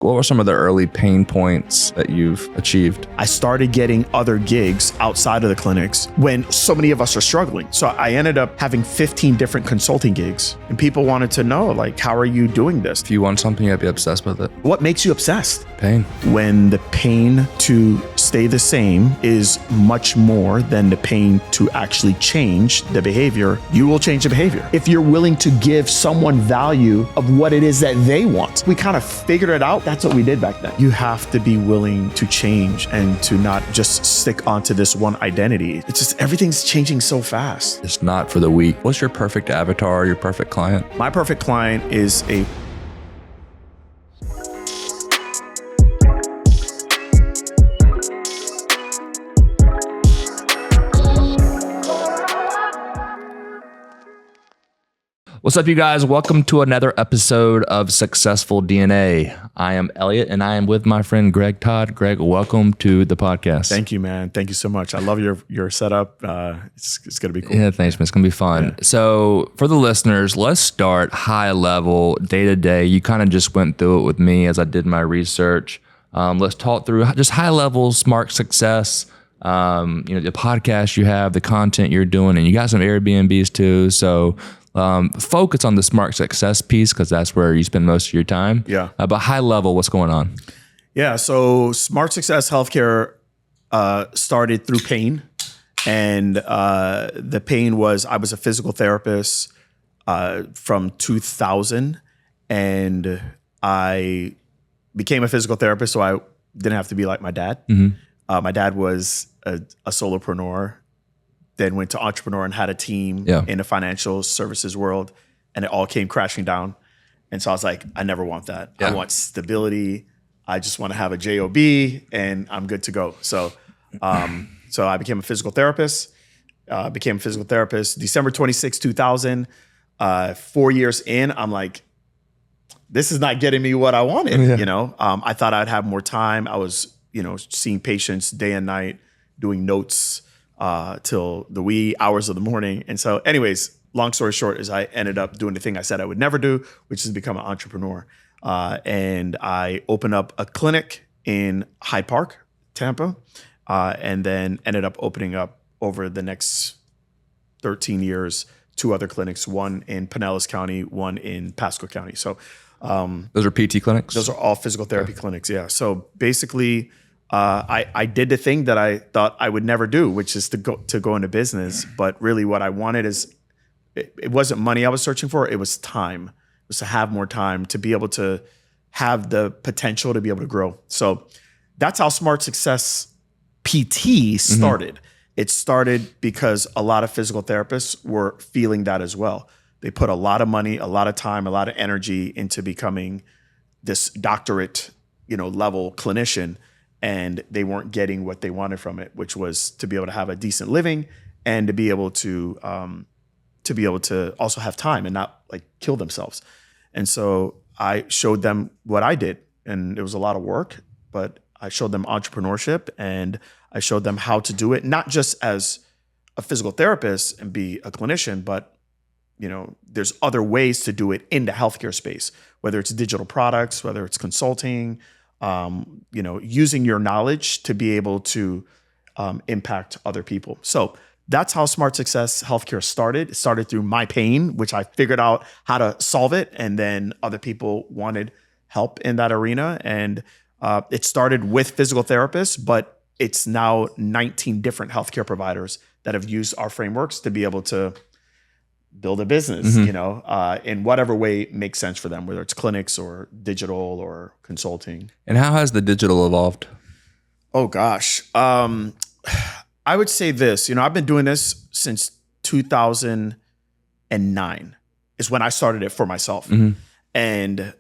What were some of the early pain points that you've achieved? I started getting other gigs outside of the clinics when so many of us are struggling. So I ended up having 15 different consulting gigs, and people wanted to know, like, how are you doing this? If you want something, you have to be obsessed with it. What makes you obsessed? Pain. When the pain to stay the same is much more than the pain to actually change the behavior, you will change the behavior. If you're willing to give someone value of what it is that they want, we kind of figured it out. That's what we did back then. You have to be willing to change and to not just stick onto this one identity. It's just everything's changing so fast. It's not for the weak. What's your perfect avatar, your perfect client? My perfect client is a What's up, you guys? Welcome to another episode of Successful DNA. I am Elliott, and I am with my friend Greg Todd. Greg, welcome to the podcast. Thank you, man. Thank you so much. I love your setup. It's going to be cool. Yeah, thanks, man. It's going to be fun. Yeah. So for the listeners, let's start high level, day to day. You kind of just went through it with me as I did my research. Let's talk through just high level smart success. The podcast you have, the content you're doing, and you got some Airbnbs too. So focus on the smart success piece because that's where you spend most of your time. Yeah. But high level, what's going on? Yeah. So smart success healthcare started through pain. And the pain was, I was a physical therapist from 2000. And I became a physical therapist so I didn't have to be like my dad. Mm-hmm. My dad was a solopreneur. Then went to entrepreneur and had a team in the financial services world, and it all came crashing down. And so I was like, I never want that. Yeah. I want stability. I just want to have a job and I'm good to go. So, so I became a physical therapist. December 26, 2000. 4 years in, I'm like, this is not getting me what I wanted. Yeah. I thought I'd have more time. I was, seeing patients day and night, doing notes till the wee hours of the morning. And so anyways, long story short is I ended up doing the thing I said I would never do, which is become an entrepreneur. And I opened up a clinic in Hyde Park, Tampa, and then ended up opening up over the next 13 years, 2 other clinics, one in Pinellas County, one in Pasco County. So those are PT clinics? Those are all physical therapy clinics, yeah. So basically, I did the thing that I thought I would never do, which is to go into business. But really what I wanted is, it wasn't money I was searching for, it was time. It was to have more time, to be able to have the potential to be able to grow. So that's how Smart Success PT started. Mm-hmm. It started because a lot of physical therapists were feeling that as well. They put a lot of money, a lot of time, a lot of energy into becoming this doctorate, level clinician. And they weren't getting what they wanted from it, which was to be able to have a decent living and to be able to also have time and not like kill themselves. And so I showed them what I did, and it was a lot of work, but I showed them entrepreneurship and I showed them how to do it, not just as a physical therapist and be a clinician, but there's other ways to do it in the healthcare space, whether it's digital products, whether it's consulting, using your knowledge to be able to impact other people. So that's how Smart Success Healthcare started. It started through my pain, which I figured out how to solve it. And then other people wanted help in that arena. And it started with physical therapists, but it's now 19 different healthcare providers that have used our frameworks to be able to build a business, in whatever way makes sense for them, whether it's clinics or digital or consulting. And how has the digital evolved? Oh gosh. I would say this, I've been doing this since 2009 is when I started it for myself. Mm-hmm. And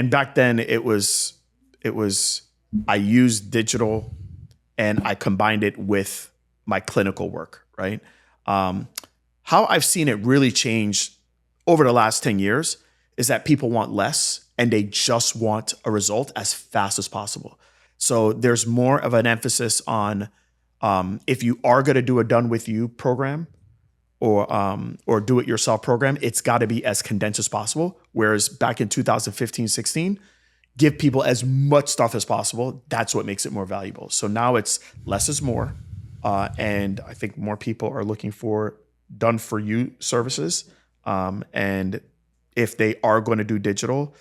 back then it was, I used digital and I combined it with my clinical work, right? How I've seen it really change over the last 10 years is that people want less and they just want a result as fast as possible. So there's more of an emphasis on if you are going to do a done with you program or do it yourself program, it's got to be as condensed as possible. Whereas back in 2015, 16, give people as much stuff as possible. That's what makes it more valuable. So now it's less is more. And I think more people are looking for done for you services. And if they are going to do digital,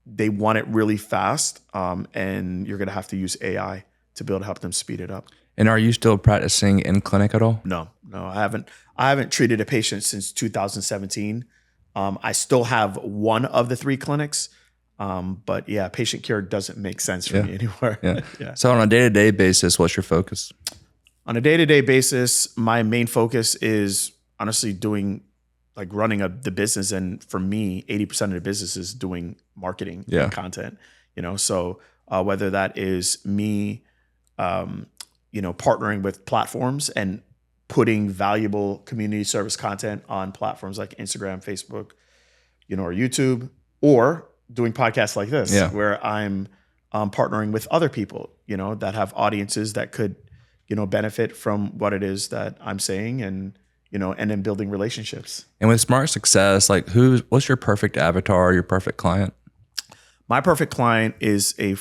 they want it really fast. And you're going to have to use AI to be able to help them speed it up. And are you still practicing in clinic at all? No, I haven't treated a patient since 2017. I still have one of the 3 clinics. But yeah, patient care doesn't make sense for me anymore. Yeah. So on a day-to-day basis, what's your focus? On a day-to-day basis, my main focus is honestly running the business. And for me, 80% of the business is doing marketing and content, so whether that is me, partnering with platforms and putting valuable community service content on platforms like Instagram, Facebook, or YouTube, or doing podcasts like this, where I'm partnering with other people, that have audiences that could, benefit from what it is that I'm saying, and then building relationships. And with Smart Success, what's your perfect avatar, your perfect client? My perfect client is a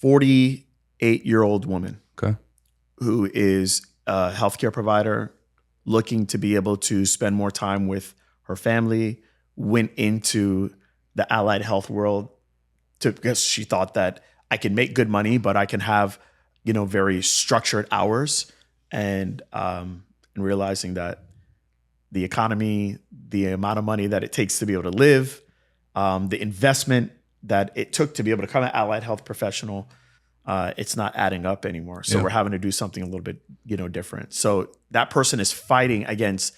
48-year-old woman who is a healthcare provider looking to be able to spend more time with her family, went into the allied health world because she thought that I can make good money, but I can have, very structured hours, and realizing that the economy, the amount of money that it takes to be able to live, the investment that it took to be able to become an allied health professional, it's not adding up anymore. So we're having to do something a little bit, different. So that person is fighting against,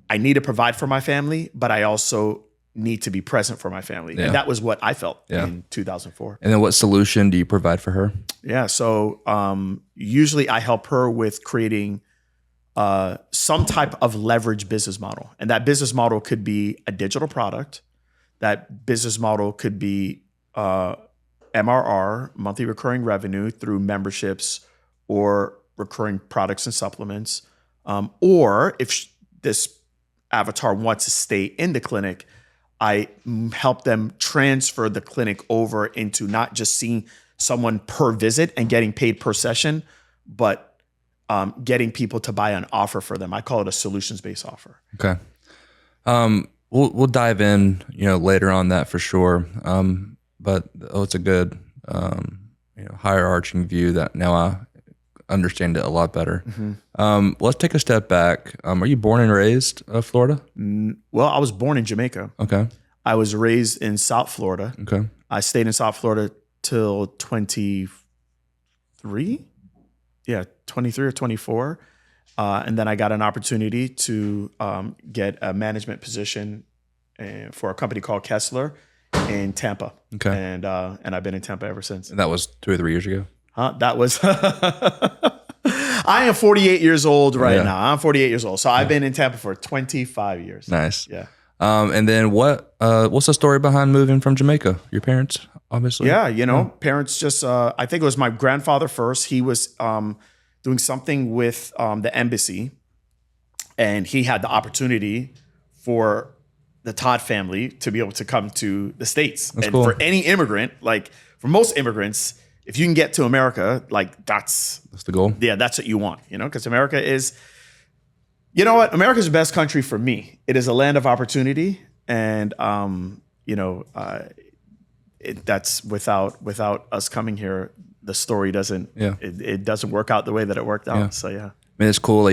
I need to provide for my family, but I also need to be present for my family. And that was what I felt in 2004. And then what solution do you provide for her? Yeah. So usually I help her with creating some type of leverage business model. And that business model could be a digital product. That business model could be MRR, monthly recurring revenue, through memberships or recurring products and supplements. Or if this avatar wants to stay in the clinic, I help them transfer the clinic over into not just seeing someone per visit and getting paid per session, but getting people to buy an offer for them. I call it a solutions-based offer. Okay. We'll dive in, later on that for sure. But it's a good, higher arching view that now I understand it a lot better. Mm-hmm. Let's take a step back. Are you born and raised Florida? Well, I was born in Jamaica. Okay. I was raised in South Florida. Okay. I stayed in South Florida till 23. Yeah, 23 or 24. And then I got an opportunity to get a management position for a company called Kessler in Tampa. Okay. And I've been in Tampa ever since. And that was 2 or 3 years ago? That was... I am 48 years old right now. I'm 48 years old. So I've been in Tampa for 25 years. Nice. Yeah. And then what's the story behind moving from Jamaica? Your parents, obviously? Yeah, parents just... I think it was my grandfather first. He was doing something with the embassy, and he had the opportunity for the Todd family to be able to come to the States. That's and cool. For any immigrant, for most immigrants, if you can get to America, that's the goal. Yeah, that's what you want, because America is, America is the best country for me. It is a land of opportunity, and that's without us coming here, the story doesn't. Yeah. It doesn't work out the way that it worked out. Yeah. So yeah. I mean, it's cool,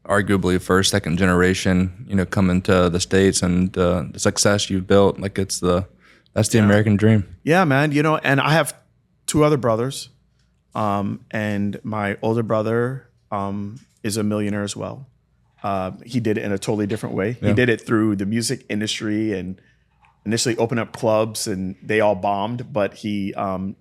arguably first, second generation, coming to the States, and the success you've built, that's the American dream. Yeah, man. And I have 2 other brothers, and my older brother is a millionaire as well. He did it in a totally different way. Yeah. He did it through the music industry and initially opened up clubs, and they all bombed, but he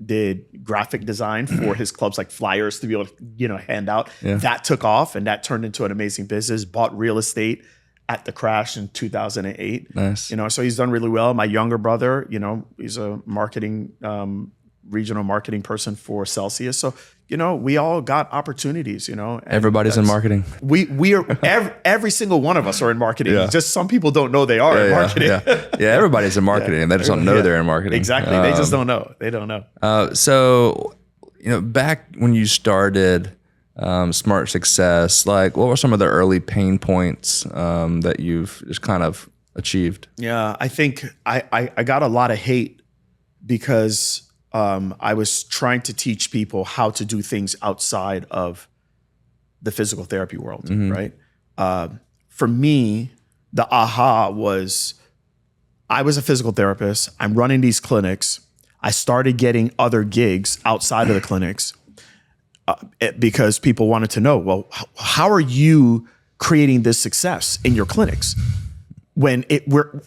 did graphic design for his clubs, like flyers to be able to, hand out. Yeah. That took off, and that turned into an amazing business. Bought real estate at the crash in 2008. Nice. So he's done really well. My younger brother, he's a marketing regional marketing person for Celsius. So, we all got opportunities, and Everybody's in marketing. We are, every single one of us are in marketing. Yeah. Just some people don't know they are in marketing. Yeah, everybody's in marketing. And they just don't know they're in marketing. Exactly. They just don't know. They don't know. So, back when you started Smart Success, like what were some of the early pain points that you've just kind of achieved? Yeah, I think I got a lot of hate because I was trying to teach people how to do things outside of the physical therapy world, right? For me, the aha was I was a physical therapist. I'm running these clinics. I started getting other gigs outside of the clinics because people wanted to know, well, how are you creating this success in your clinics when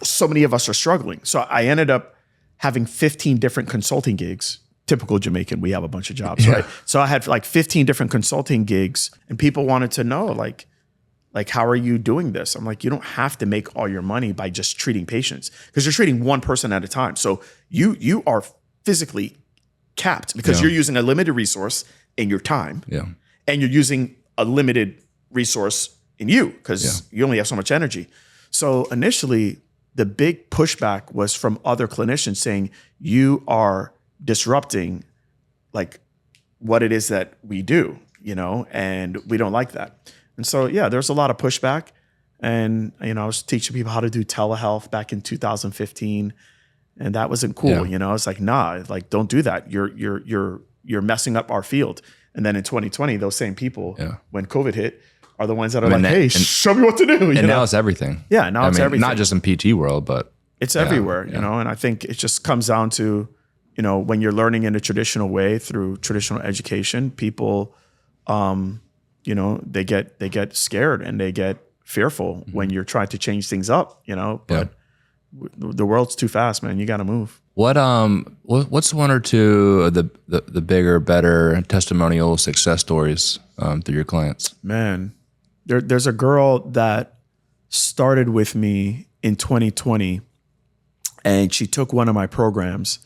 so many of us are struggling? So I ended up having 15 different consulting gigs. Typical Jamaican, we have a bunch of jobs, right? So I had like 15 different consulting gigs, and people wanted to know, like, how are you doing this? I'm like, you don't have to make all your money by just treating patients, because you're treating one person at a time. So you are physically capped because you're using a limited resource in your time, and you're using a limited resource in you because you only have so much energy. So initially, the big pushback was from other clinicians saying, you are disrupting like what it is that we do, and we don't like that. And so, there's a lot of pushback. And, I was teaching people how to do telehealth back in 2015, and that wasn't cool. It's like, nah, like, don't do that. You're messing up our field. And then in 2020, those same people, when COVID hit, are the ones that are hey, show me what to do. And now it's everything. Yeah, now it's everything. Not just in PT world, but it's everywhere, and I think it just comes down to, when you're learning in a traditional way through traditional education, people, they get scared and they get fearful when you're trying to change things up, but the world's too fast, man. You got to move. What's one or two of the bigger, better testimonial success stories through your clients? Man, there's a girl that started with me in 2020, and she took one of my programs.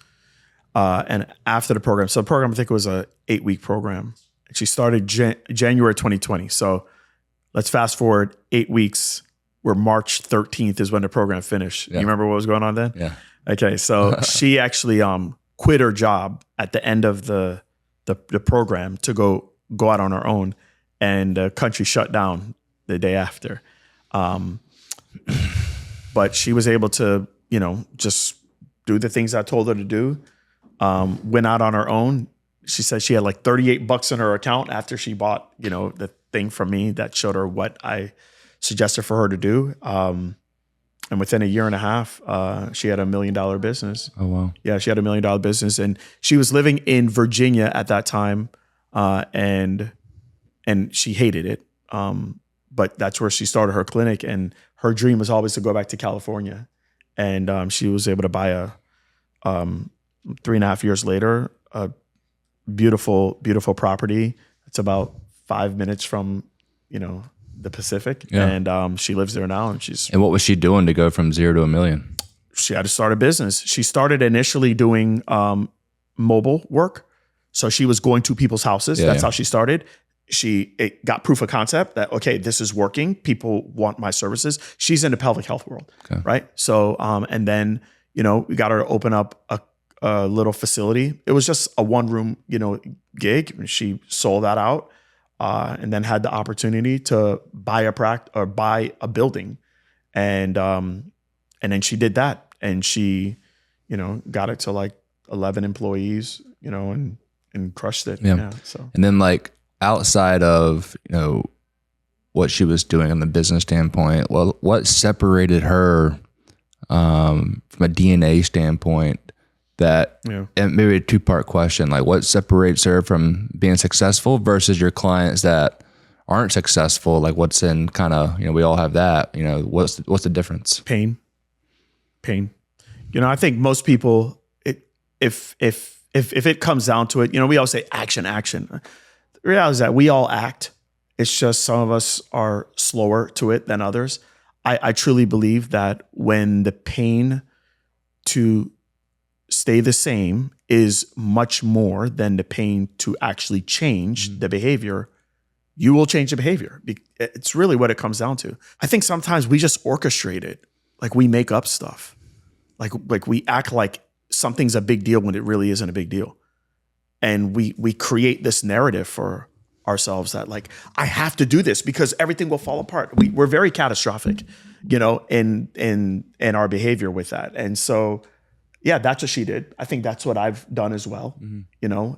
And after the program, so the program, I think it was a 8-week program. She started January 2020. So let's fast forward 8 weeks. Where March 13th is when the program finished. You remember what was going on then? Yeah. Okay, so she actually quit her job at the end of the program to go out on her own, and the country shut down the day after. But she was able to, just do the things I told her to do. Went out on her own. She said she had like $38 in her account after she bought, the thing from me that showed her what I suggested for her to do. And within a year and a half, she had $1 million business. Oh, wow. Yeah, she had $1 million business. And she was living in Virginia at that time. And she hated it. But that's where she started her clinic. And her dream was always to go back to California. And she was able to buy a 3.5 years later, a beautiful, beautiful property. It's about 5 minutes from, the Pacific. Yeah. And she lives there now. And what was she doing to go from 0 to $1 million? She had to start a business. She started initially doing mobile work. So she was going to people's houses. That's how she started. She got proof of concept that, okay, this is working. People want my services. She's in the pelvic health world, right? So, and then, we got her to open up a little facility. It was just a 1-room, gig. She sold that out. And then had the opportunity to buy a building, and then she did that, and she, got it to like 11 employees, and crushed it. Yeah. So and then like outside of what she was doing on the business standpoint, well, what separated her from a DNA standpoint? And maybe a 2-part question, like what separates her from being successful versus your clients that aren't successful? Like what's in kind of, we all have that, what's the difference? Pain. I think most people, if it comes down to it, we all say action. The reality is that we all act. It's just some of us are slower to it than others. I truly believe that when the pain to stay the same is much more than the pain to actually change the behavior, you will change the behavior. It's really what it comes down to. I think sometimes we just orchestrate it. Like we make up stuff. Like we act like something's a big deal when it really isn't a big deal. And we create this narrative for ourselves that like, I have to do this because everything will fall apart. We're very catastrophic, in our behavior with that. And so, yeah, that's what she did. I think that's what I've done as well,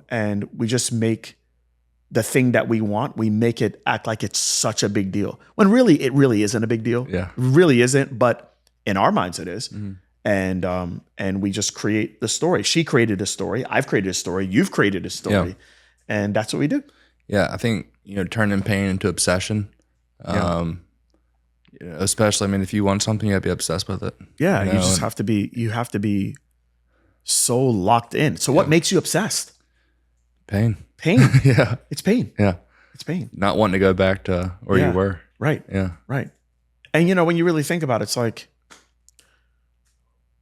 and we just make the thing that we want, we make it act like it's such a big deal. When really, it really isn't a big deal. Yeah. It really isn't, but in our minds it is. And we just create the story. She created a story. I've created a story. You've created a story. Yeah. And that's what we do. Yeah, I think turning pain into obsession. Especially, I mean, if you want something, you have to be obsessed with it. Yeah, you just have to be. You have to be so locked in. So, what makes you obsessed? Pain. Pain. Yeah, it's pain. Yeah, it's pain. Not wanting to go back to where you were. Right. Yeah. Right. And when you really think about it, it's like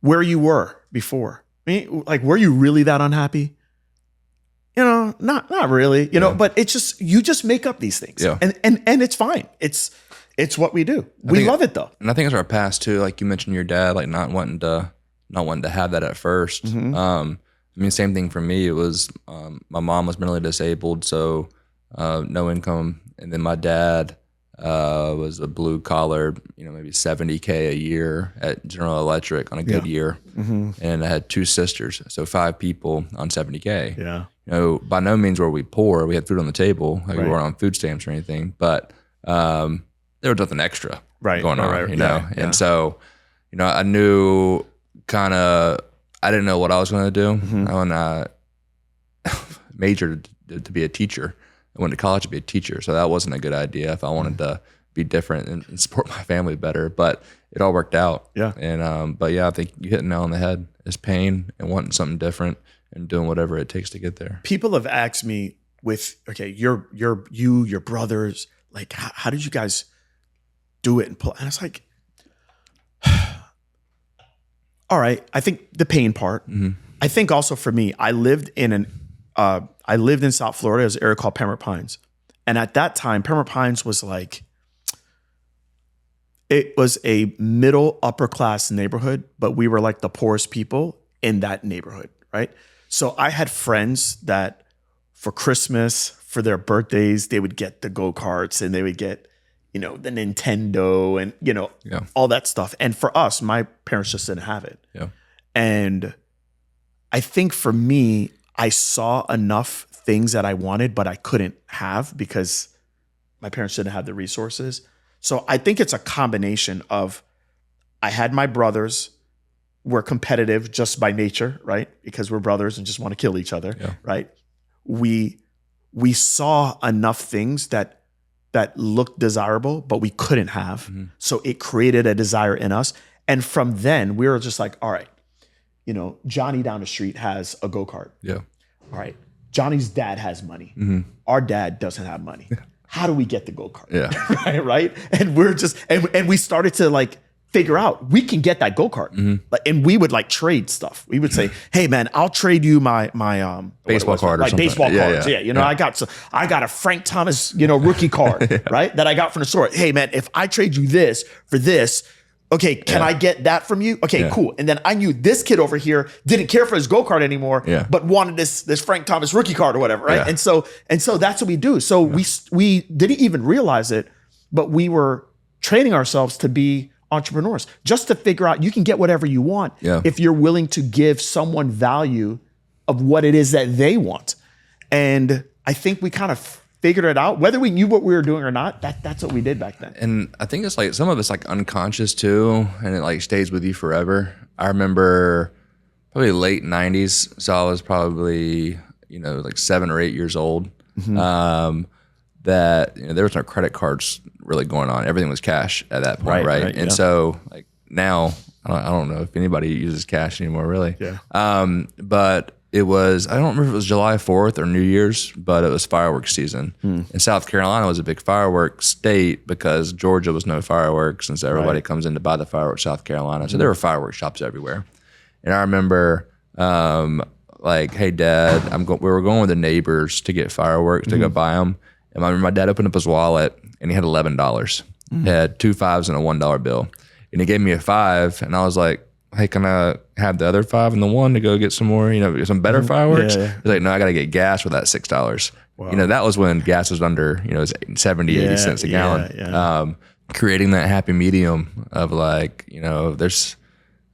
where you were before. I mean, like, were you really that unhappy? Not really, but it's just, you just make up these things. Yeah. And it's fine. It's what we do. We love it though. And I think it's our past too. Like you mentioned your dad, like not wanting to have that at first. I mean, same thing for me. It was, my mom was mentally disabled, so no income. And then my dad was a blue collar, maybe $70K a year at General Electric on a good year. And I had 2 sisters, so 5 people on $70K. Yeah. By no means were we poor. We had food on the table. Like we weren't on food stamps or anything, but there was nothing extra going on, And so, I knew I didn't know what I was going to do. When I majored to be a teacher, I went to college to be a teacher. So that wasn't a good idea if I wanted to be different and support my family better, but it all worked out. Yeah. And, but yeah, I think you hit the nail on the head. It's pain and wanting something different and doing whatever it takes to get there. People have asked me your brothers, like, how did you guys do it? And it's like, all right. I think the pain part. I think also for me, I lived in South Florida. There's an area called Pembroke Pines. And at that time, Pembroke Pines was like, it was a middle upper class neighborhood, but we were like the poorest people in that neighborhood, right? So I had friends that for Christmas, for their birthdays, they would get the go-karts and they would get, the Nintendo and, all that stuff. And for us, my parents just didn't have it. Yeah. And I think for me, I saw enough things that I wanted, but I couldn't have because my parents didn't have the resources. So I think it's a combination of, I had my brothers, we're competitive just by nature, right? Because we're brothers and just want to kill each other, right? We saw enough things that looked desirable, but we couldn't have. So it created a desire in us. And from then we were just like, all right, Johnny down the street has a go-kart. Yeah. All right. Johnny's dad has money. Our dad doesn't have money. How do we get the go-kart? Yeah. right. And we're just, and we started to like figure out we can get that go-kart. And we would like trade stuff. We would say, hey man, I'll trade you my baseball card or something. Baseball cards. Yeah. I got a Frank Thomas, rookie card, right? That I got from the store. Hey man, if I trade you this for this, okay, can I get that from you? Okay, cool. And then I knew this kid over here didn't care for his go-kart anymore, but wanted this Frank Thomas rookie card or whatever, right? And so that's what we do. So we didn't even realize it, but we were training ourselves to be entrepreneurs, just to figure out you can get whatever you want if you're willing to give someone value of what it is that they want. And I think we kind of figured it out, whether we knew what we were doing or not. That's what we did back then. And I think it's like some of it's like unconscious too, and it like stays with you forever. I remember probably late 90s, so I was probably like 7 or 8 years old. That there was no credit cards really going on. Everything was cash at that point, right? And so like now, I don't know if anybody uses cash anymore, really. But it was, I don't remember if it was July 4th or New Year's, but it was fireworks season. And South Carolina was a big fireworks state because Georgia was no fireworks, and so everybody comes in to buy the fireworks South Carolina. So there were fireworks shops everywhere. And I remember Like, hey, Dad, we were going with the neighbors to get fireworks to go buy them. And my dad opened up his wallet and he had $11. He had 2 5s and a $1 bill. And he gave me a 5, and I was like, hey, can I have the other 5 and the 1 to go get some more, some better fireworks? Yeah. He's like, no, I got to get gas for that $6. Wow. That was when gas was under, it was 70, 80 cents a gallon. Yeah. Creating that happy medium of like, there's,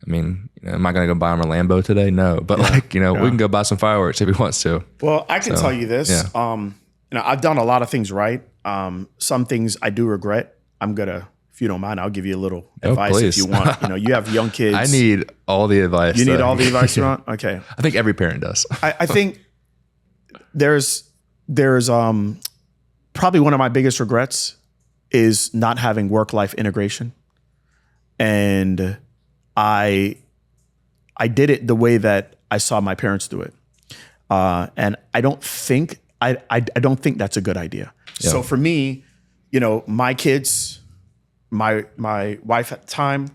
am I going to go buy him a Lambo today? No, but we can go buy some fireworks if he wants to. Well, I can tell you this. Yeah. I've done a lot of things right. Some things I do regret. If you don't mind, I'll give you a little advice please. if you want. You have young kids. I need all the advice. You need all the advice you want? Okay. I think every parent does. I think there's probably one of my biggest regrets is not having work-life integration. And I did it the way that I saw my parents do it. And I don't think that's a good idea. Yeah. So for me, my kids, my wife at the time,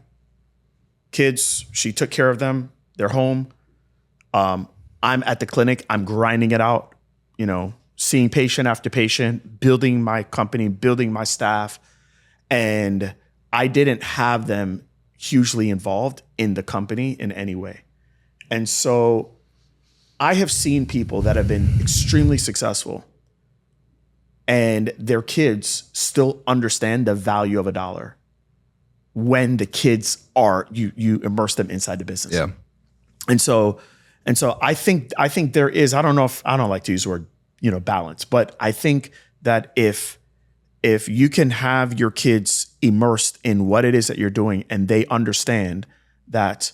kids, she took care of them. They're home. I'm at the clinic. I'm grinding it out, seeing patient after patient, building my company, building my staff. And I didn't have them hugely involved in the company in any way. And so I have seen people that have been extremely successful and their kids still understand the value of $1 when the kids are, you immerse them inside the business. Yeah. And so I think there is, I don't like to use the word, balance, but I think that if you can have your kids immersed in what it is that you're doing and they understand that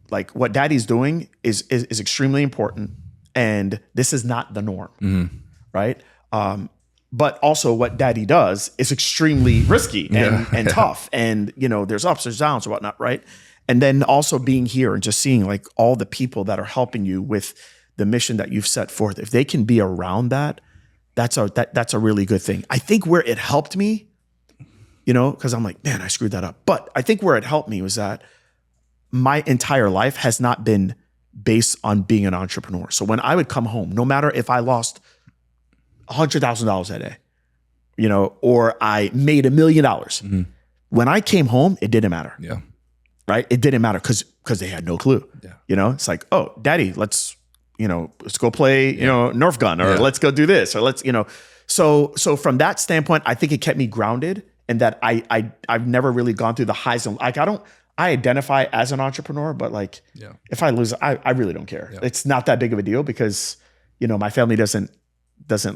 like what daddy's doing is extremely important and this is not the norm, right? But also what daddy does is extremely risky and tough. And, there's ups, there's downs and whatnot, right? And then also being here and just seeing like all the people that are helping you with the mission that you've set forth. If they can be around that, that's a really good thing. I think where it helped me, because I'm like, man, I screwed that up. But I think where it helped me was that my entire life has not been based on being an entrepreneur. So when I would come home, no matter if I lost $100,000 that day, or I made $1 million, when I came home, it didn't matter. Yeah. Right. It didn't matter because they had no clue. Yeah. It's like, oh, daddy, let's go play, Nerf gun, or let's go do this, or let's, so from that standpoint, I think it kept me grounded and that I've never really gone through the highs and like, I identify as an entrepreneur, but like, if I lose, I really don't care. Yeah. It's not that big of a deal because, my family doesn't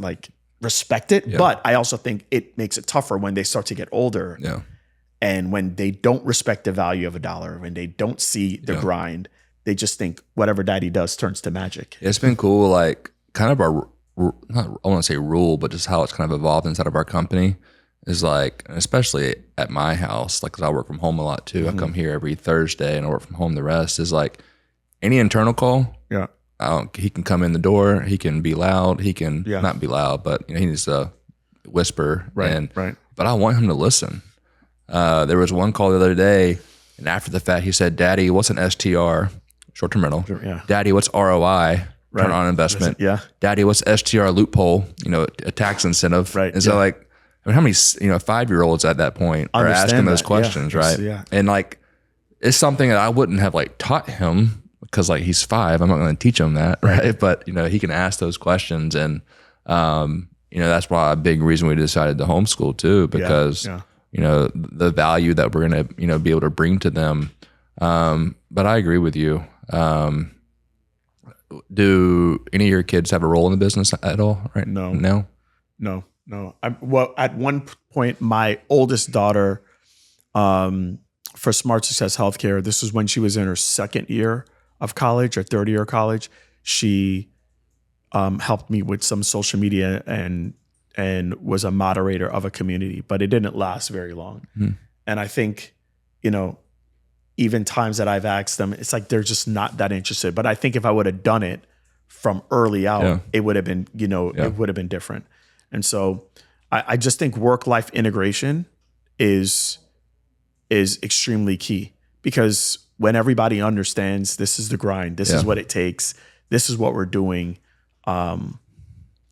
like respect it. Yeah. But I also think it makes it tougher when they start to get older. Yeah. And when they don't respect the value of $1, when they don't see the grind, they just think whatever daddy does turns to magic. It's been cool, like kind of our, I want to say rule, but just how it's kind of evolved inside of our company is like, especially at my house, like, cause I work from home a lot too. I come here every Thursday and I work from home the rest, is like any internal call. Yeah. He can come in the door. He can be loud. He can not be loud, but he needs to whisper. Right. But I want him to listen. There was one call the other day, and after the fact, he said, "Daddy, what's an STR, short-term rental? Yeah. Daddy, what's ROI, return on investment? Yeah. Daddy, what's STR loophole? A tax incentive? Right. And so, like, how many 5-year-olds at that point are asking those questions, right? Yeah. And like, it's something that I wouldn't have like taught him. Because like he's 5, I'm not going to teach him that, right? But he can ask those questions, and that's why a big reason we decided to homeschool too, because the value that we're going to be able to bring to them. But I agree with you. Do any of your kids have a role in the business at all? Right? No. Well, at one point, my oldest daughter, for Smart Success Healthcare, this was when she was in her second year of college or third year of college, she helped me with some social media and was a moderator of a community, but it didn't last very long. And I think, even times that I've asked them, it's like they're just not that interested. But I think if I would have done it from early out, it would have been, it would have been different. And so I just think work-life integration is extremely key, because when everybody understands this is the grind, this is what it takes, this is what we're doing,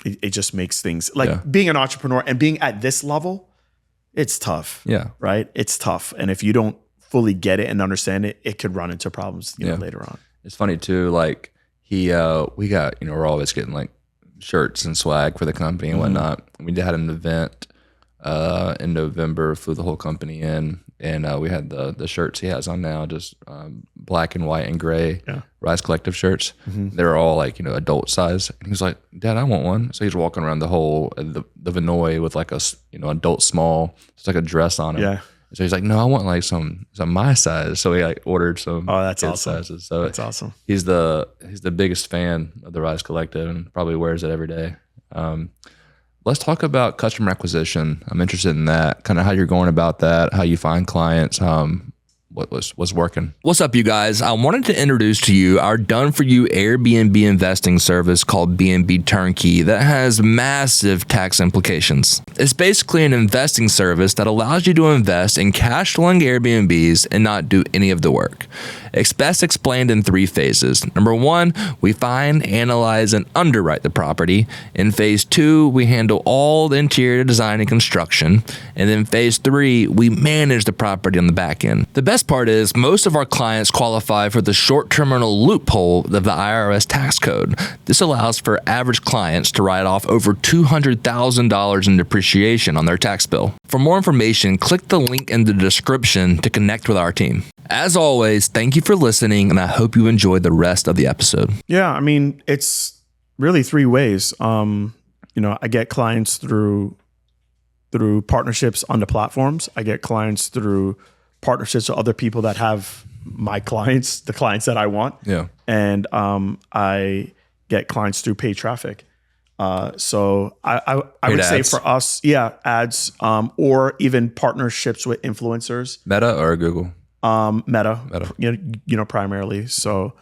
it just makes things like being an entrepreneur and being at this level, it's tough. Yeah. Right. It's tough. And if you don't fully get it and understand it, it could run into problems later on. It's funny too. Like we got, we're always getting like shirts and swag for the company and whatnot. We had an event in November, flew the whole company in, and we had the shirts he has on now, just black and white and gray Rise Collective shirts. They're all like, adult size. And he was like, Dad, I want one. So he's walking around the whole, the Vinoy with like a, adult small, it's like a dress on him. Yeah. So he's like, no, I want like some my size. So he like ordered some that's awesome. sizes. So that's awesome. He's the biggest fan of the Rise Collective and probably wears it every day. Let's talk about customer acquisition. I'm interested in that, kind of how you're going about that, how you find clients, what's working. What's up, you guys? I wanted to introduce to you our done-for-you Airbnb investing service called BNB Turnkey that has massive tax implications. It's basically an investing service that allows you to invest in cash flowing Airbnbs and not do any of the work. It's best explained in 3 phases. Number 1, we find, analyze, and underwrite the property. In phase 2, we handle all the interior design and construction. And then phase 3, we manage the property on the back end. The best part is most of our clients qualify for the short-terminal loophole of the IRS tax code. This allows for average clients to write off over $200,000 in depreciation on their tax bill. For more information, click the link in the description to connect with our team. As always, thank you for listening, and I hope you enjoyed the rest of the episode. Yeah, I mean, it's really 3 ways. I get clients through partnerships on the platforms. I get clients through partnerships with other people that have my clients, the clients that I want. Yeah. And I get clients through paid traffic. So I would say for us, ads, or even partnerships with influencers. Meta or Google? Meta, primarily. So,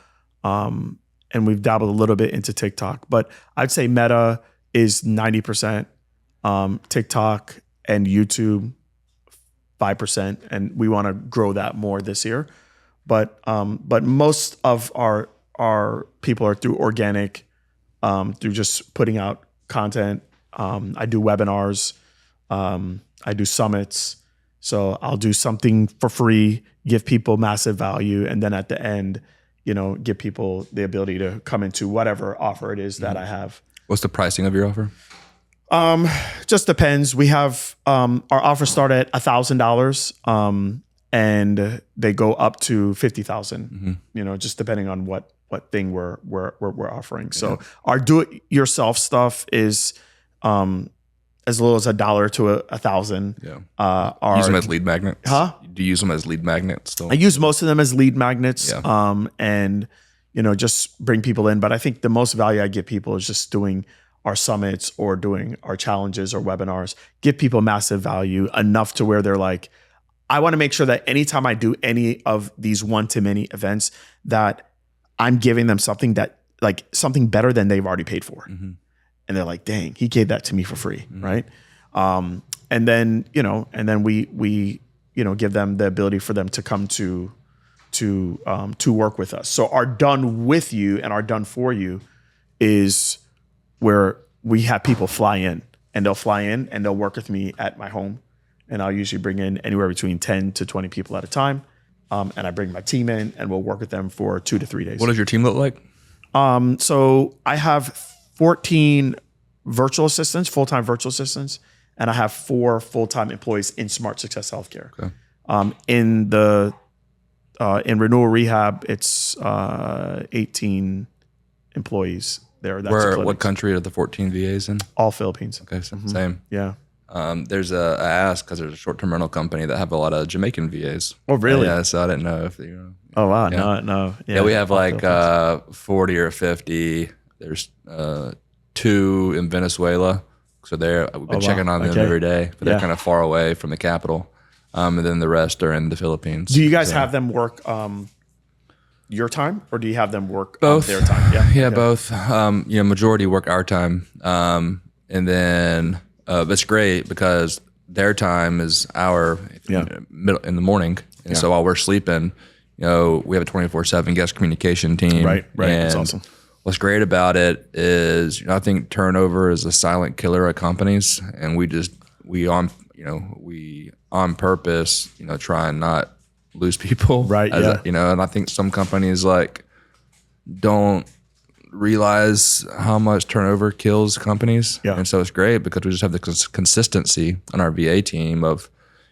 and we've dabbled a little bit into TikTok, but I'd say Meta is 90%, TikTok and YouTube 5%, and we want to grow that more this year. But most of our people are through organic, through just putting out content. I do webinars, I do summits. So I'll do something for free, give people massive value, and then at the end, give people the ability to come into whatever offer it is that I have. What's the pricing of your offer? Just depends. We have our offers start at $1,000, and they go up to $50,000. Just depending on what thing we're offering. So our do-it-yourself stuff is as little as $1 to $1,000. Yeah. Use them as lead magnets? Huh? Do you use them as lead magnets still? I use most of them as lead magnets. Yeah. And just bring people in. But I think the most value I give people is just doing our summits or doing our challenges or webinars. Give people massive value enough to where they're like, I want to make sure that anytime I do any of these one-to-many events, that I'm giving them something something better than they've already paid for. Mm-hmm. And they're like, dang, he gave that to me for free, right? And then we give them the ability for them to come to work with us. So our done with you and our done for you is where we have people fly in, and they'll work with me at my home, and I'll usually bring in anywhere between 10 to 20 people at a time, and I bring my team in, and we'll work with them for 2 to 3 days. What does your team look like? So I have 14 virtual assistants, full-time virtual assistants, and I have 4 full-time employees in Smart Success Healthcare. Okay. In renewal rehab, it's 18 employees there. That's what country are the 14 VAs in? All Philippines. Okay, same. Yeah. There's I asked because there's a short-term rental company that have a lot of Jamaican VAs. Oh, really? Yeah, so I didn't know if Oh, wow. Yeah. No. Yeah, we have like 40 or 50. There's 2 in Venezuela. So we've been checking on them every day, but they're kind of far away from the capital. And then the rest are in the Philippines. Do you guys have them work your time, or do you have them work both their time? Yeah, both. Majority work our time. And then it's great because their time is our in the morning. And so while we're sleeping, we have a 24/7 guest communication team. Right. And That's awesome. what's great about it is, I think turnover is a silent killer at companies, and we on purpose, try and not lose people. Right. Yeah. And I think some companies don't realize how much turnover kills companies. Yeah. And so it's great because we just have the consistency on our VA team of,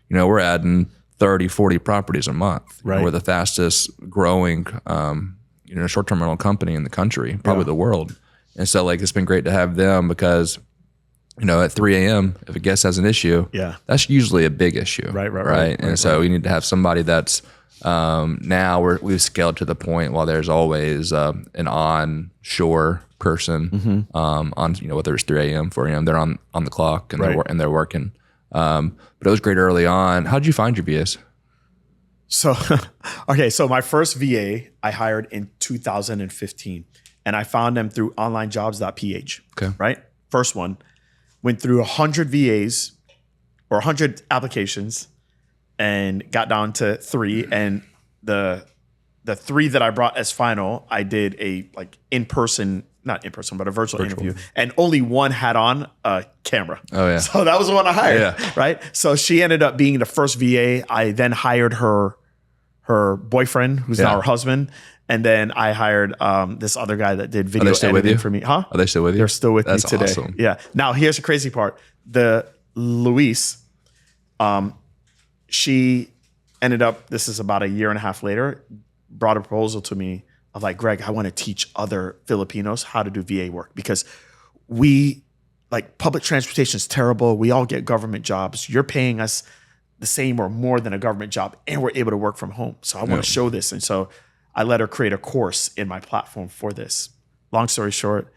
we're adding 30, 40 properties a month. Right. We're the fastest growing, short-term rental company in the country, probably the world. And so it's been great to have them because, at 3 a.m., if a guest has an issue, that's usually a big issue. Right. And so we need to have somebody that's, now we've scaled to the point while there's always an onshore person on whether it's 3 a.m., 4 a.m., they're on the clock and they're working. But it was great early on. How did you find your VAs? So, so my first VA I hired in 2015, and I found them through onlinejobs.ph. Okay. Right? First one, went through 100 VAs or 100 applications and got down to 3. And the 3 that I brought as final, I did a not in person, but a virtual interview. And only one had on a camera. Oh yeah. So that was the one I hired. Right. So she ended up being the first VA. I then hired her boyfriend, who's now her husband. And then I hired this other guy that did video editing for me. Huh? Are they still with you? They're still with me today. Awesome. Yeah. Now here's the crazy part. The Luis, she ended up, this is about a year and a half later, brought a proposal to me of Greg, I want to teach other Filipinos how to do VA work because public transportation is terrible. We all get government jobs. You're paying us the same or more than a government job, and we're able to work from home. So I want to show this. And so I let her create a course in my platform for this. Long story short,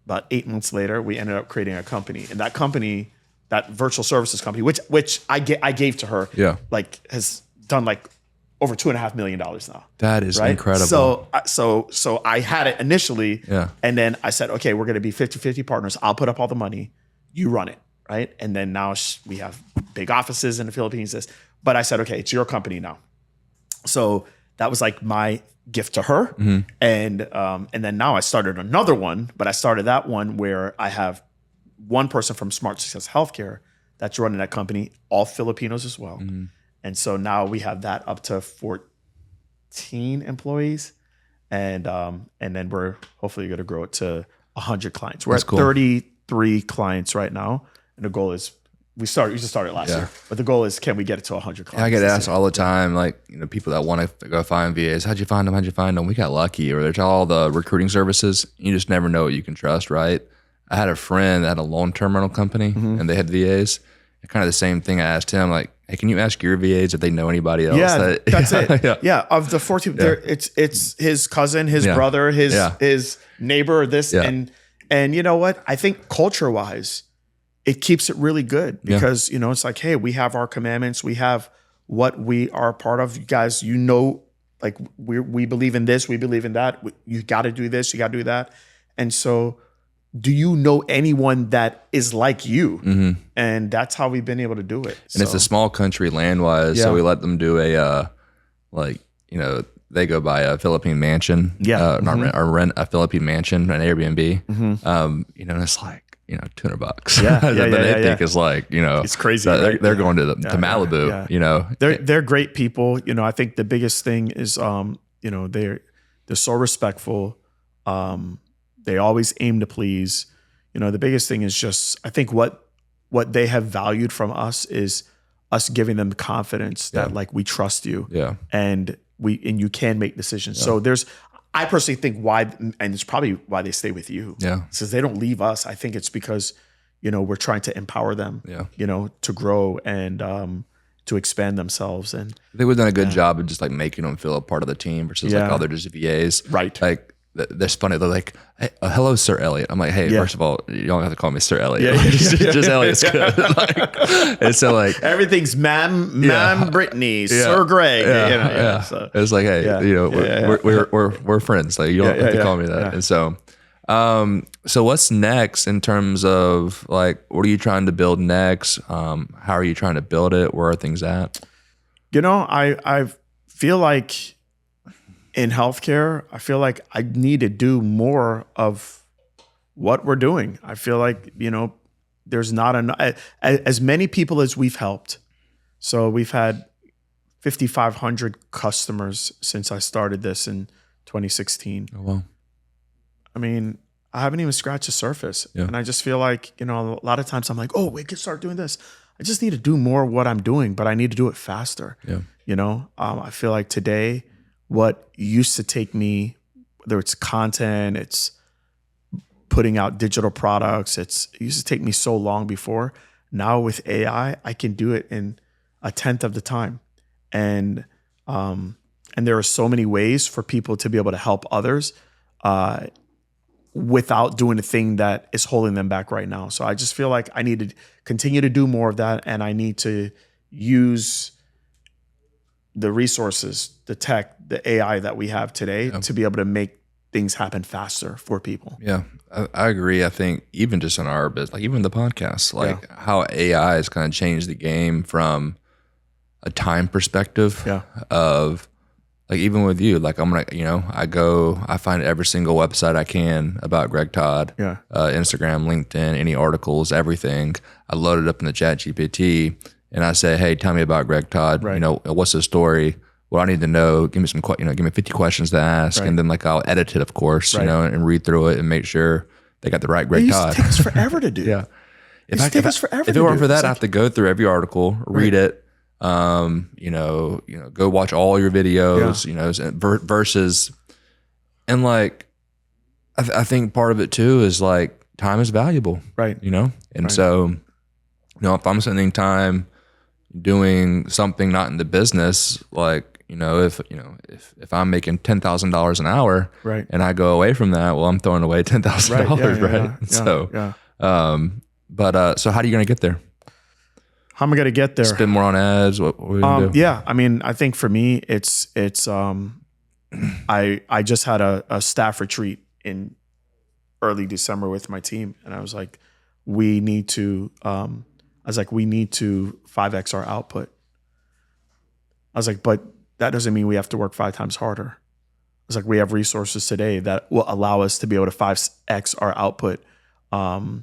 about 8 months later, we ended up creating a company. And that company, that virtual services company, which I gave to her, has done over $2.5 million now. That is incredible. So I had it initially, and then I said, okay, we're going to be 50-50 partners. I'll put up all the money, you run it, right? And then now we have big offices in the Philippines. But I said, okay, it's your company now. So that was my gift to her, and then now I started another one. But I started that one where I have one person from Smart Success Healthcare that's running that company, all Filipinos as well. And so now we have that up to 14 employees, and then we're hopefully going to grow it to 100 clients. We're at 33 clients right now, and the goal is we just started last year, but the goal is can we get it to 100 clients? I get asked all the time, people that want to go find VAs, how'd you find them? We got lucky, or there's all the recruiting services. You just never know what you can trust, right? I had a friend that had a long-term rental company, and they had VAs. Kind of the same thing. I asked him, hey, can you ask your VAs if they know anybody else? Yeah, that's it. Yeah, of the 14, it's his cousin, his brother, his neighbor, and you know what? I think culture-wise, it keeps it really good because it's hey, we have our commandments, we have what we are part of. You guys, we believe in this, we believe in that. You got to do this, you got to do that, and so. Do you know anyone that is like you? And that's how we've been able to do it. And it's a small country land-wise, so we let them do they go buy a Philippine mansion, or rent a Philippine mansion, an Airbnb. And it's $200. They think it's it's crazy. They're going to Malibu. They're great people. I think the biggest thing is they're so respectful. They always aim to please. The biggest thing is just, I think what they have valued from us is us giving them confidence that we trust you. And you can make decisions. So I personally think why, and it's probably why they stay with you. Because they don't leave us. I think it's because, we're trying to empower them, to grow and to expand themselves. And I think we've done a good job of just making them feel a part of the team versus they're just VAs. Right. That's funny. They're like, hey, hello, Sir Elliott. I'm like, hey, first of all, you don't have to call me Sir Elliott. Just Elliott's good. And so everything's ma'am Brittany, Sir Greg. So. It's hey, we're friends. You don't have to call me that. And so, so what's next in terms of what are you trying to build next? How are you trying to build it? Where are things at? I feel like in healthcare, I feel like I need to do more of what we're doing. I feel like, there's not enough, as many people as we've helped. So we've had 5,500 customers since I started this in 2016. Oh, wow. I mean, I haven't even scratched the surface. Yeah. And I just feel like, a lot of times I'm like, oh, we can start doing this. I just need to do more of what I'm doing, but I need to do it faster. Yeah. I feel like today, what used to take me, whether it's content, it's putting out digital products, it used to take me so long before. Now with AI, I can do it in a tenth of the time. And there are so many ways for people to be able to help others without doing the thing that is holding them back right now. So I just feel like I need to continue to do more of that, and I need to use the resources, the tech, the AI that we have today to be able to make things happen faster for people. Yeah, I agree. I think even just in our business, like even the podcast, like how AI has kind of changed the game from a time perspective of like, even with you, like I'm going to, I find every single website I can about Greg Todd, Instagram, LinkedIn, any articles, everything. I load it up in the chat GPT and I say, hey, tell me about Greg Todd. Right. What's the story? What I need to know, give me some, give me 50 questions to ask. Right. And then like, I'll edit it, of course, and read through it and make sure they got the right Greg Todd. It takes forever to do. Yeah. If it weren't for that, I have to go through every article, read it, go watch all your videos, versus, and like, I think part of it too is like time is valuable, right? And so, if I'm spending time doing something not in the business, like, if I'm making $10,000 an hour, right, and I go away from that, well, I'm throwing away $10,000, right? So how are you going to get there? How am I going to get there? Spend more on ads? What are we gonna do? Yeah, I mean, I think for me, it's I just had a staff retreat in early December with my team, and I was like, we need to 5x our output. I was like, but that doesn't mean we have to work 5 times harder. I was like, we have resources today that will allow us to be able to 5x our output, and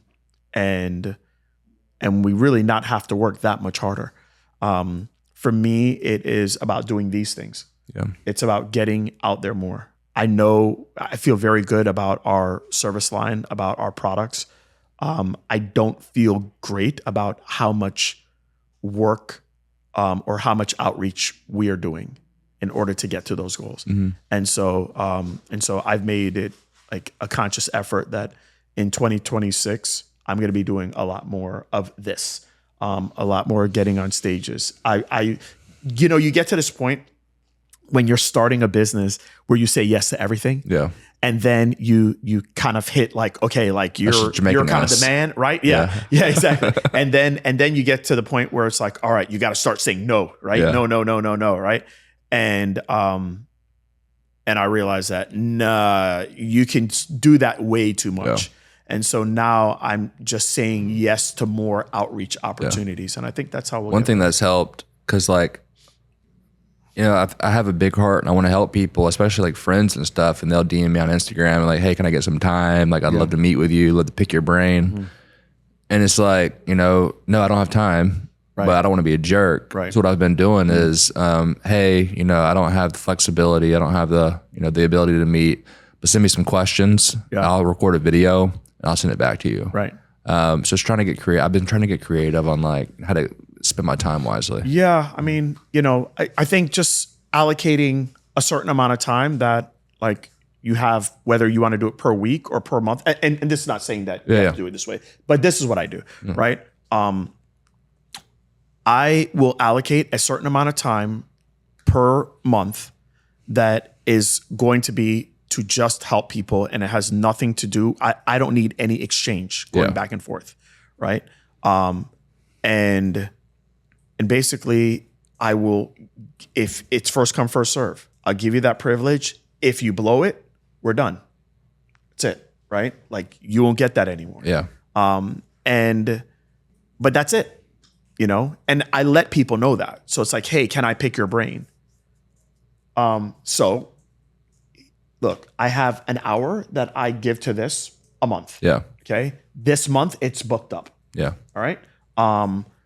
we really not have to work that much harder. For me, it is about doing these things. Yeah. It's about getting out there more. I feel very good about our service line, about our products. I don't feel great about how much work or how much outreach we are doing in order to get to those goals. Mm-hmm. And so I've made it like a conscious effort that in 2026, I'm going to be doing a lot more of this, a lot more getting on stages. You get to this point when you're starting a business where you say yes to everything. Yeah. And then you kind of hit like, okay, like you're kind of the man, right? Yeah, exactly. and then you get to the point where it's like, all right, you got to start saying no, right? Yeah. No, right? And I realized that you can do that way too much. Yeah. And so now I'm just saying yes to more outreach opportunities. Yeah. And I think that's how one thing that's helped, because like, I have a big heart and I want to help people, especially like friends and stuff. And they'll DM me on Instagram and like, hey, can I get some time? Like, I'd love to meet with you, love to pick your brain. Mm-hmm. And it's like, no, I don't have time, but I don't want to be a jerk. Right. So what I've been doing is, hey, I don't have the flexibility. I don't have the, the ability to meet, but send me some questions. Yeah. I'll record a video and I'll send it back to you. Right. So it's trying to get creative. I've been trying to get creative on like how to spend my time wisely. Yeah. I mean, I think just allocating a certain amount of time that like you have, whether you want to do it per week or per month. And this is not saying that you have to do it this way, but this is what I do, right? I will allocate a certain amount of time per month that is going to be to just help people, and it has nothing to do. I don't need any exchange going back and forth, right? And basically, I will, if it's first come first serve, I'll give you that privilege. If you blow it, we're done. That's it, right? Like you won't get that anymore. Yeah. But that's it, And I let people know that. So it's like, hey, can I pick your brain? So look, I have an hour that I give to this a month. Yeah. Okay. This month it's booked up. Yeah. All right.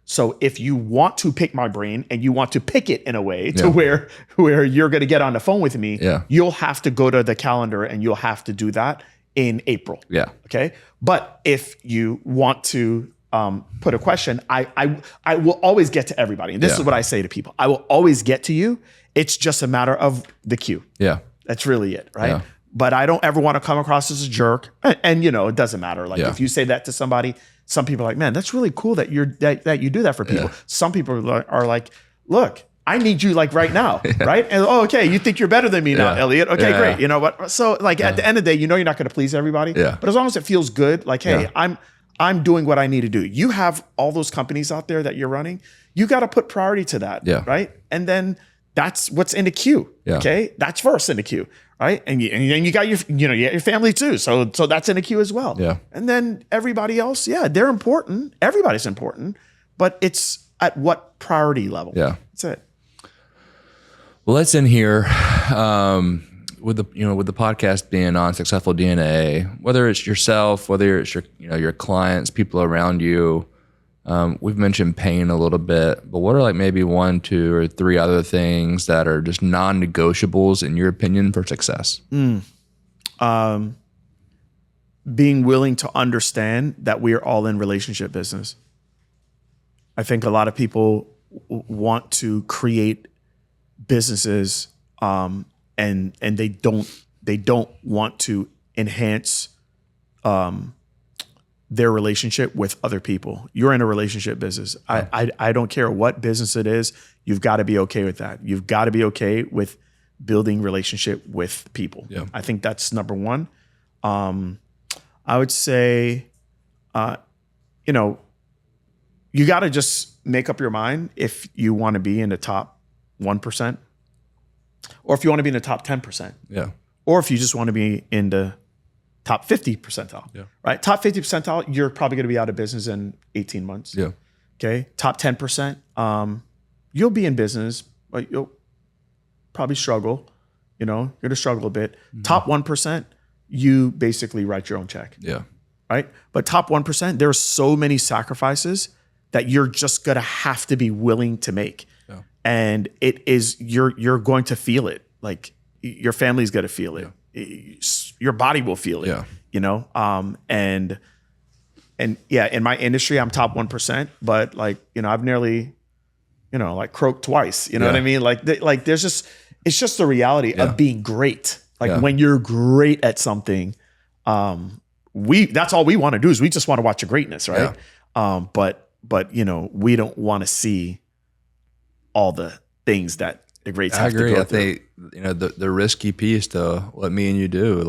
So if you want to pick my brain and you want to pick it in a way to where you're going to get on the phone with me, you'll have to go to the calendar and you'll have to do that in April. Yeah. Okay. But if you want to put a question, I will always get to everybody. And this is what I say to people. I will always get to you. It's just a matter of the queue. Yeah. That's really it. Right. Yeah. But I don't ever want to come across as a jerk. And it doesn't matter. Like if you say that to somebody, some people are like, man, that's really cool that you do that for people. Some people are like, look, I need you like right now. Right. And okay. You think you're better than me now, Elliott. Okay, great. You know what? So like at the end of the day, you're not going to please everybody. Yeah. But as long as it feels good, like, hey, I'm doing what I need to do. You have all those companies out there that you're running. You got to put priority to that. Yeah. Right. And then that's what's in the queue. Yeah. Okay. That's first in the queue. Right. And then you got your family too. So that's in the queue as well. Yeah. And then everybody else, they're important. Everybody's important, but it's at what priority level. Yeah. That's it. Well, let's end here with the podcast being on Successful DNA, whether it's yourself, whether it's your clients, people around you. We've mentioned pain a little bit, but what are like maybe 1, 2, or 3 other things that are just non-negotiables in your opinion for success? Being willing to understand that we are all in relationship business. I think a lot of people want to create businesses, and they don't want to enhance their relationship with other people. You're in a relationship business. I don't care what business it is. You've got to be okay with that. You've got to be okay with building relationship with people. Yeah. I think that's number one. I would say, you got to just make up your mind if you want to be in the top 1%, or if you want to be in the top 10%. Yeah. Or if you just want to be in the top 50 percentile, right? Top 50 percentile, you're probably going to be out of business in 18 months. Yeah. Okay. Top 10%, you'll be in business, but you'll probably struggle. You're going to struggle a bit. Mm-hmm. Top 1%, you basically write your own check. Yeah. Right. But top 1%, there are so many sacrifices that you're just going to have to be willing to make. Yeah. And it is, you're going to feel it. Like your family's going to feel it. Yeah. Your body will feel it, and in my industry, I'm top 1%, but I've nearly, croaked twice, you know what I mean? There's just, it's just the reality of being great. When you're great at something, that's all we want to do is we just want to watch your greatness. Right. Yeah. But we don't want to see all the things that the greats have to go through. I think, the risky piece to what me and you do,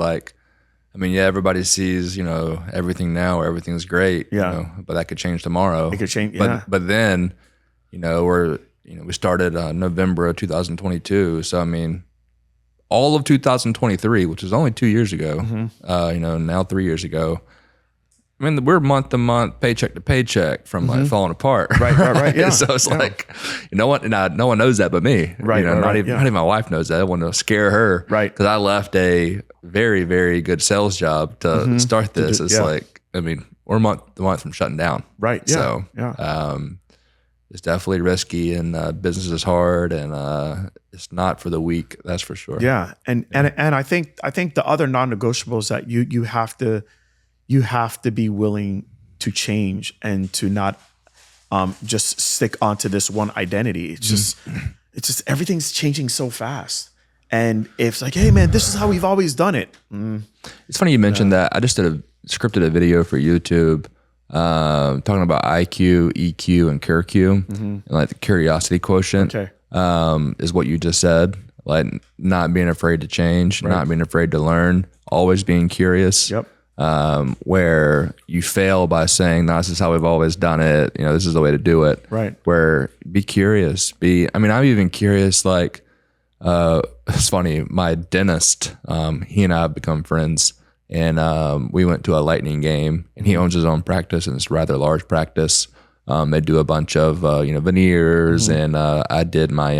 everybody sees, everything now where everything's great, but that could change tomorrow. It could change. But then, we started November of 2022. So, all of 2023, which is only 2 years ago, now 3 years ago, we're month to month, paycheck to paycheck from falling apart. Right. Yeah. So it's no one knows that but me. Right. Not even my wife knows that. I want to scare her. Right. Because I left a very, very good sales job to start this. We're month to month from shutting down. Right. Yeah. So it's definitely risky, and business is hard, and it's not for the weak. That's for sure. Yeah. And I think the other non-negotiables that you have to be willing to change and to not just stick onto this one identity. It's just everything's changing so fast. And it's like, hey man, this is how we've always done it. It's funny you mentioned that. I just scripted a video for YouTube talking about IQ, EQ, and CureQ, and the curiosity quotient is what you just said. Not being afraid to change, not being afraid to learn, always being curious. Yep. Where you fail by saying, no, this is how we've always done it. This is the way to do it. Right. Where be curious. I'm even curious, it's funny, my dentist, he and I have become friends, and we went to a Lightning game, and he owns his own practice, and it's a rather large practice. They do a bunch of veneers, and I did my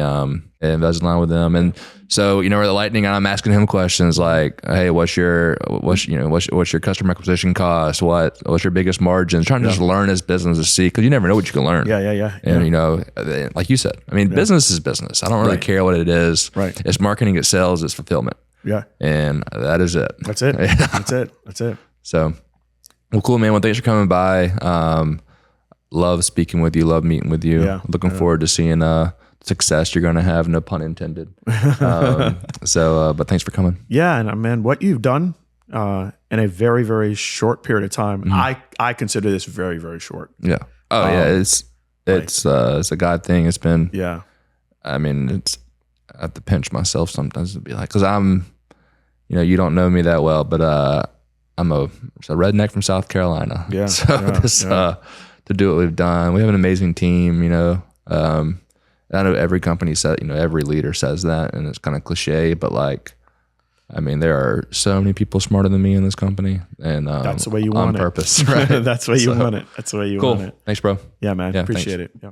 Invisalign with them, and so with the Lightning, I'm asking him questions like, "Hey, what's your customer acquisition cost? What's your biggest margins?" Trying to just learn his business to see, because you never know what you can learn. Yeah. And like you said, I mean, business is business. I don't really care what it is. Right. It's marketing, it's sales, it's fulfillment. Yeah. And that is it. That's it. That's it. So, well, cool, man. Well, thanks for coming by. Love speaking with you. Love meeting with you. Yeah. Looking forward to seeing success you're going to have. No pun intended. But thanks for coming. Yeah. And man, what you've done in a very, very short period of time, I consider this very, very short. Yeah. Oh yeah. It's a God thing. It's been, I mean, I have to pinch myself sometimes to be like, cause I'm, you don't know me that well, but I'm a redneck from South Carolina. Yeah. So to do what we've done, we have an amazing team. I know every company says, every leader says that, and it's kind of cliche, but like, I mean, there are so many people smarter than me in this company, and that's the way you want on it. purpose, right? That's the way you want it. That's the way you want it. Thanks, bro. Yeah, man. Appreciate it. Yeah.